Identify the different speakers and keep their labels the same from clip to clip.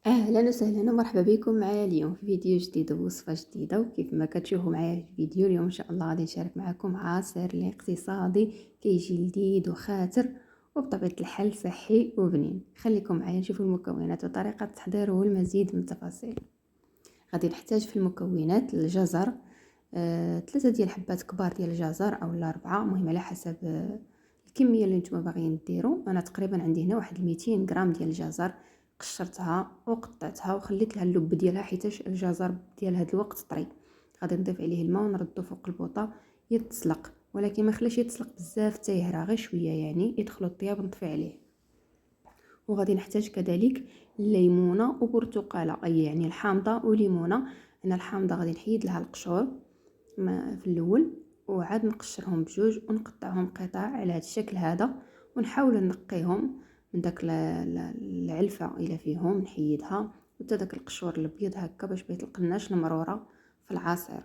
Speaker 1: اهلا وسهلا ومرحبا بكم معايا اليوم في فيديو جديد ووصفه جديده. وكيف ما كتشوفوا معايا في الفيديو اليوم ان شاء الله غادي نشارك معكم عصير الاقتصادي كيجي لذيذ وخاتر وبطبيعه الحال صحي وبنين. خليكم معايا نشوفوا المكونات وطريقه التحضير والمزيد من التفاصيل. غادي نحتاج في المكونات الجزر، 3 ديال حبات كبار ديال الجزر او 4، المهم على حسب الكميه اللي نتوما باغيين ديروا. انا تقريبا عندي هنا واحد 200 غرام ديال الجزر، قشرتها وقطعتها وخليت لها اللب ديالها حيتاش الجزر ديال هذا الوقت طري. غادي نضيف عليه الماء ونردو فوق البوطه يتسلق، ولكن ما خليش يتسلق بزاف حتى يهرى، غير شويه يعني يدخلوا الطياب ونطفي عليه. وغادي نحتاج كذلك الليمونه وبرتقاله، اي يعني الحامضه وليمونه. انا الحامضه غادي نحيد لها القشور في الاول وعاد نقشرهم بجوج ونقطعهم قطع على هذا الشكل هذا، ونحاول نقيهم من داك العلفه الى فيهم نحيدها، وحتى داك القشور الابيض هكا باش ما يطلقناش المروره في العصير.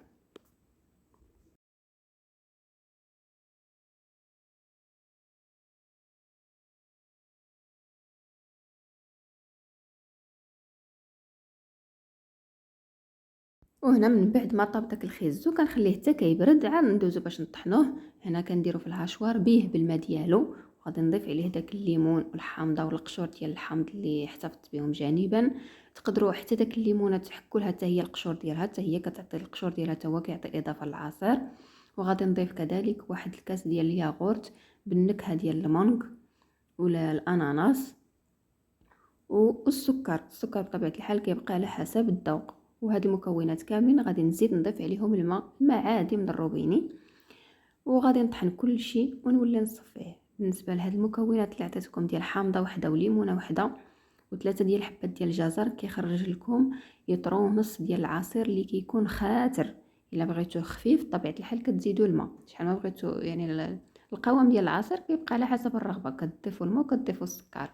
Speaker 1: وهنا من بعد ما طاب داك الخيزو كنخليه حتى كيبرد، عاد ندوزو باش نطحنوه. هنا كنديرو في الهاشوار بيه بالماء ديالو، وغادي نضيف عليه داك الليمون والحامضه والقشور ديال الحامض اللي احتفظت بهم جانبا. تقدروا حتى داك الليمونه تحكوا لها حتى هي القشور ديالها، حتى هي كتعطي القشور ديالها حتى هو كيعطي اضافه للعصير. وغادي نضيف كذلك واحد الكاس ديال الياغورت بالنكهه ديال المانغ ولا الاناناس. السكر بطبيعه الحال كيبقى على حسب الذوق. وهاد المكونات كاملين غادي نزيد نضيف عليهم الماء عادي من الروبيني، وغادي نطحن كل شيء ونولي نصفيه. بالنسبه لهاد المكونات اللي عطيتكم ديال حامضه وحده وليمونه وحده و3 ديال حبات ديال الجزر، كيخرج لكم يطرو نص ديال العصير اللي كيكون خاتر. الا بغيتوه خفيف بطبيعه الحال كتزيدوا الماء شحال ما بغيتو، يعني القوام ديال العصير كيبقى على حسب الرغبه، كتضيفوا الماء وكتضيفوا السكر.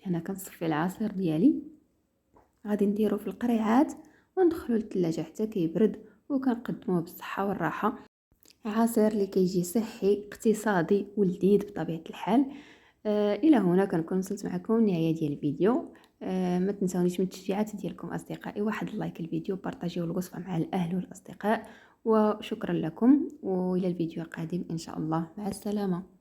Speaker 1: هنا كنصفي العصير ديالي، غادي نديرو في القريعات وندخلو للثلاجه حتى كيبرد، وكنقدموه بالصحه والراحه. عصير اللي كيجي صحي اقتصادي ولذيذ بطبيعه الحال. الى هنا كنكون وصلت معكم لنهايه ديال الفيديو. ما تنساونيش من التشجيعات ديالكم اصدقائي، واحد اللايك الفيديو، بارطاجيو الوصفه مع الاهل والاصدقاء، وشكرا لكم والى الفيديو القادم ان شاء الله. مع السلامه.